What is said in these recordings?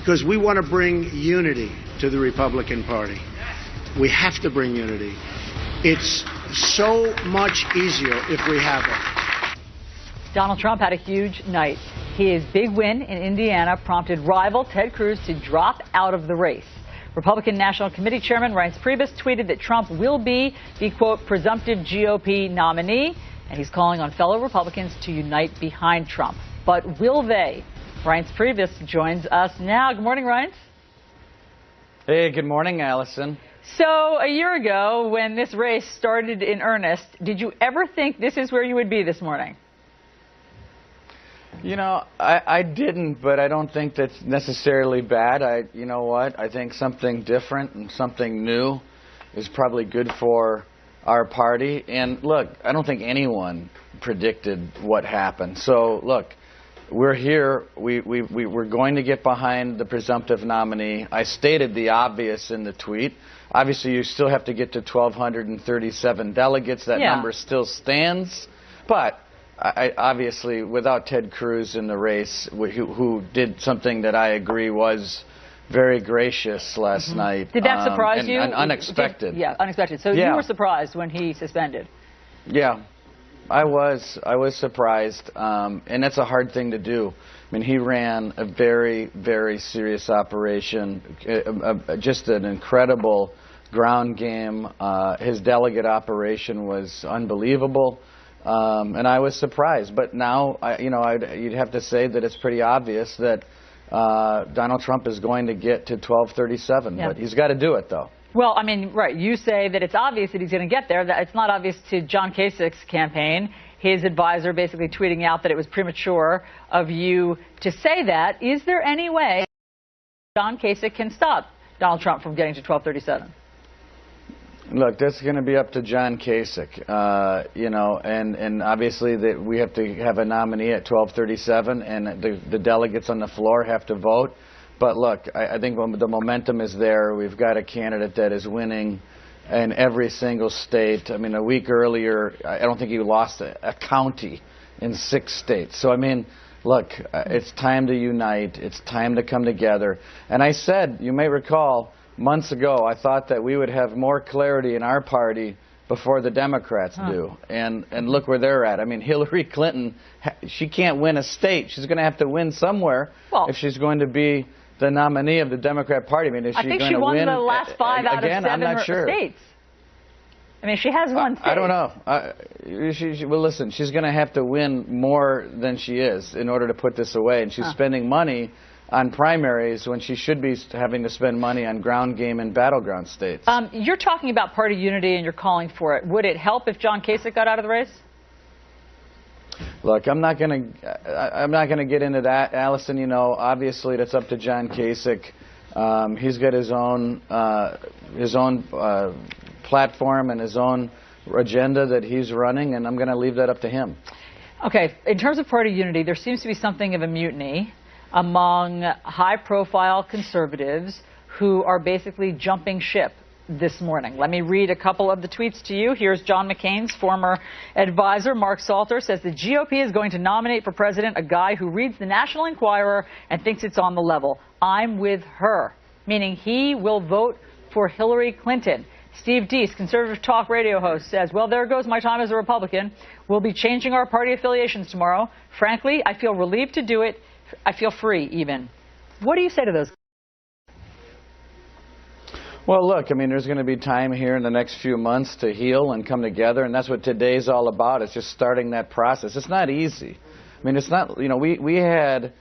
because we want to bring unity to the Republican Party. We have to bring unity. It's so much easier if we have it. Donald Trump had a huge night. His big win in Indiana prompted rival Ted Cruz to drop out of the race. Republican National Committee Chairman Reince Priebus tweeted that Trump will be the, quote, presumptive GOP nominee, and he's calling on fellow Republicans to unite behind Trump. But will they? Reince Priebus joins us now. Good morning, Reince. Hey, good morning, Allison. So a year ago, when this race started in earnest, did you ever think this is where you would be this morning? You know, I didn't, but I don't think that's necessarily bad. You know what? I think something different and something new is probably good for our party. And look, I don't think anyone predicted what happened. So look, we're here. We're going to get behind the presumptive nominee. I stated the obvious in the tweet. Obviously, you still have to get to 1,237 delegates. That number still stands. But obviously, without Ted Cruz in the race, who did something that I agree was very gracious last night. Did that surprise you? Unexpected. Unexpected. So you were surprised when he suspended? Yeah, I was surprised, and that's a hard thing to do. I mean, he ran a very, very serious operation, just an incredible ground game. His delegate operation was unbelievable. And I was surprised, but now, you'd have to say that it's pretty obvious that Donald Trump is going to get to 1237, but he's got to do it, though. Well, I mean, right, you say that it's obvious that he's going to get there. That it's not obvious to John Kasich's campaign. His advisor basically tweeting out that it was premature of you to say that. Is there any way John Kasich can stop Donald Trump from getting to 1237? Look, that's going to be up to John Kasich, and obviously that we have to have a nominee at 1237, and the delegates on the floor have to vote. But look, I think the momentum is there. We've got a candidate that is winning in every single state. I mean, a week earlier, I don't think he lost a county in 6 states. So, I mean, look, it's time to unite. It's time to come together. And I said, you may recall, months ago, I thought that we would have more clarity in our party before the Democrats do. And look where they're at. I mean, Hillary Clinton, she can't win a state. She's going to have to win somewhere if she's going to be the nominee of the Democrat Party. I mean, is she going to win? I think she won the last 5 out of 7 I'm not sure. states. I mean, she has won states. I don't know. Well, listen, she's going to have to win more than she is in order to put this away. And she's spending money on primaries when she should be having to spend money on ground game and battleground states. You're talking about party unity and you're calling for it. Would it help if John Kasich got out of the race? Look, I'm not going to get into that, Allison. You know, obviously that's up to John Kasich. He's got his own platform and his own agenda that he's running, and I'm going to leave that up to him. Okay, in terms of party unity, there seems to be something of a mutiny among high-profile conservatives who are basically jumping ship this morning. Let me read a couple of the tweets to you. Here's John McCain's former advisor, Mark Salter, says the GOP is going to nominate for president a guy who reads the National Enquirer and thinks it's on the level. I'm with her, meaning he will vote for Hillary Clinton. Steve Deese, conservative talk radio host, says, well, there goes my time as a Republican. We'll be changing our party affiliations tomorrow. Frankly, I feel relieved to do it. I feel free, even. What do you say to those? Well, look, I mean, there's going to be time here in the next few months to heal and come together, and that's what today's all about. It's just starting that process. It's not easy. I mean, it's not, we had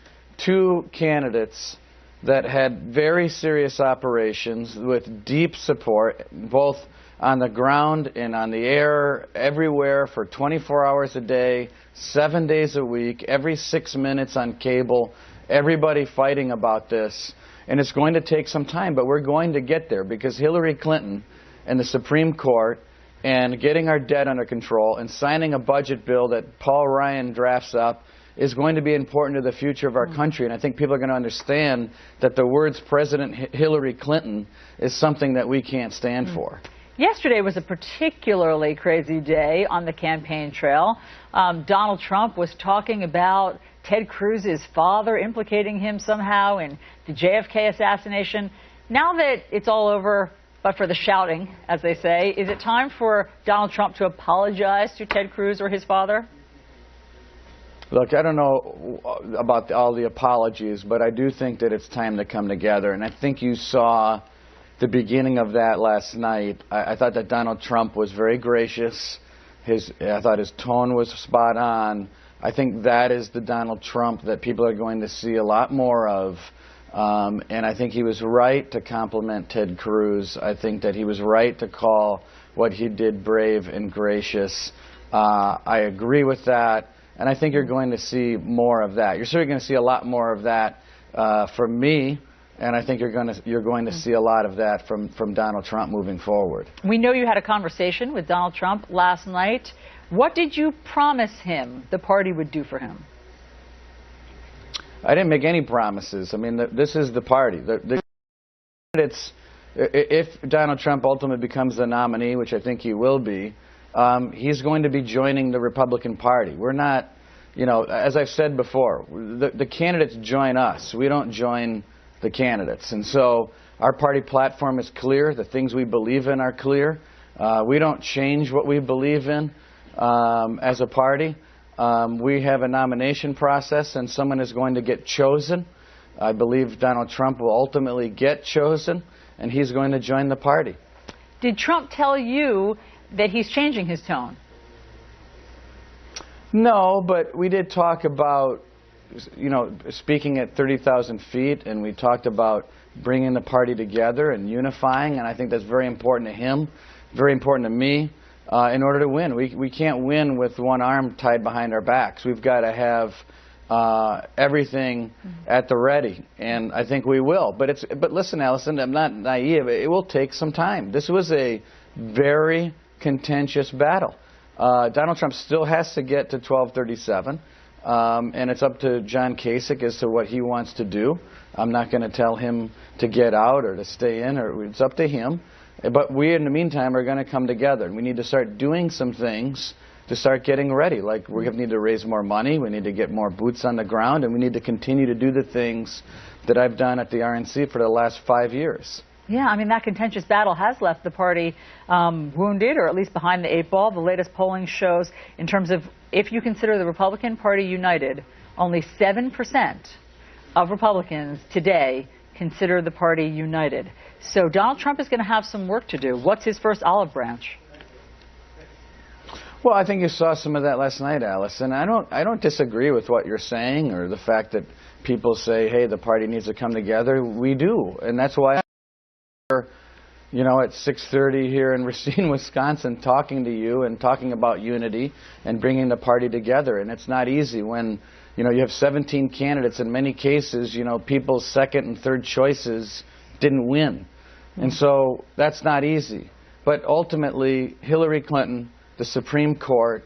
2 candidates that had very serious operations with deep support, both on the ground and on the air, everywhere for 24 hours a day, 7 days a week, every 6 minutes on cable, everybody fighting about this. And it's going to take some time, but we're going to get there because Hillary Clinton and the Supreme Court and getting our debt under control and signing a budget bill that Paul Ryan drafts up is going to be important to the future of our country. And I think people are going to understand that the words President Hillary Clinton is something that we can't stand for. Yesterday was a particularly crazy day on the campaign trail. Donald Trump was talking about Ted Cruz's father, implicating him somehow in the JFK assassination. Now that it's all over, but for the shouting, as they say, is it time for Donald Trump to apologize to Ted Cruz or his father? Look, I don't know about all the apologies, but I do think that it's time to come together. And I think you saw the beginning of that last night. I thought that Donald Trump was very gracious. I thought his tone was spot on. I think that is the Donald Trump that people are going to see a lot more of. And I think he was right to compliment Ted Cruz. I think that he was right to call what he did brave and gracious. I agree with that. And I think you're going to see more of that. You're certainly going to see a lot more of that from me, and I think you're going to see a lot of that from Donald Trump moving forward. We know you had a conversation with Donald Trump last night. What did you promise him the party would do for him? I didn't make any promises. I mean, this is the party. The candidates, if Donald Trump ultimately becomes the nominee, which I think he will be, he's going to be joining the Republican Party. We're not, as I've said before, the candidates join us. We don't join the candidates. And so our party platform is clear. The things we believe in are clear. We don't change what we believe in as a party. We have a nomination process, and someone is going to get chosen. I believe Donald Trump will ultimately get chosen, and he's going to join the party. Did Trump tell you that he's changing his tone? No, but we did talk about, speaking at 30,000 feet, and we talked about bringing the party together and unifying, and I think that's very important to him, very important to me, in order to win. We can't win with one arm tied behind our backs. We've got to have everything at the ready, and I think we will. But listen, Allison, I'm not naive. It will take some time. This was a very contentious battle. Donald Trump still has to get to 1237, and it's up to John Kasich as to what he wants to do. I'm not going to tell him to get out or to stay in, it's up to him. But we, in the meantime, are going to come together, and we need to start doing some things to start getting ready. Like, we need to raise more money, we need to get more boots on the ground, and we need to continue to do the things that I've done at the RNC for the last 5 years. Yeah, I mean, that contentious battle has left the party wounded, or at least behind the eight ball. The latest polling shows, in terms of if you consider the Republican Party united, only 7% of Republicans today consider the party united. So Donald Trump is going to have some work to do. What's his first olive branch? Well, I think you saw some of that last night, Allison. I don't disagree with what you're saying, or the fact that people say, hey, the party needs to come together. We do, and that's why at 6:30 here in Racine, Wisconsin, talking to you and talking about unity and bringing the party together. And it's not easy when, you have 17 candidates. In many cases, people's second and third choices didn't win. And so that's not easy. But ultimately, Hillary Clinton, the Supreme Court,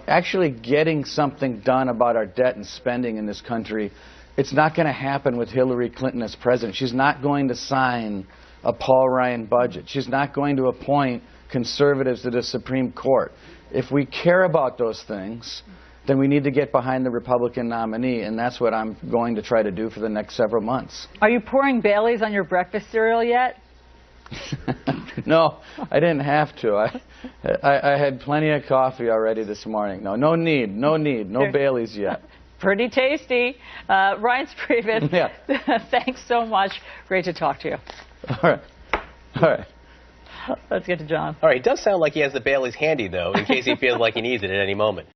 actually getting something done about our debt and spending in this country, it's not going to happen with Hillary Clinton as president. She's not going to sign a Paul Ryan budget. She's not going to appoint conservatives to the Supreme Court. If we care about those things, then we need to get behind the Republican nominee, and that's what I'm going to try to do for the next several months. Are you pouring Baileys on your breakfast cereal yet? No, I didn't have to. I had plenty of coffee already this morning. No need, no Baileys yet. Pretty tasty. Reince Priebus, yeah. Thanks so much. Great to talk to you. All right. Let's get to John. All right, it does sound like he has the Baileys handy, though, in case he feels like he needs it at any moment.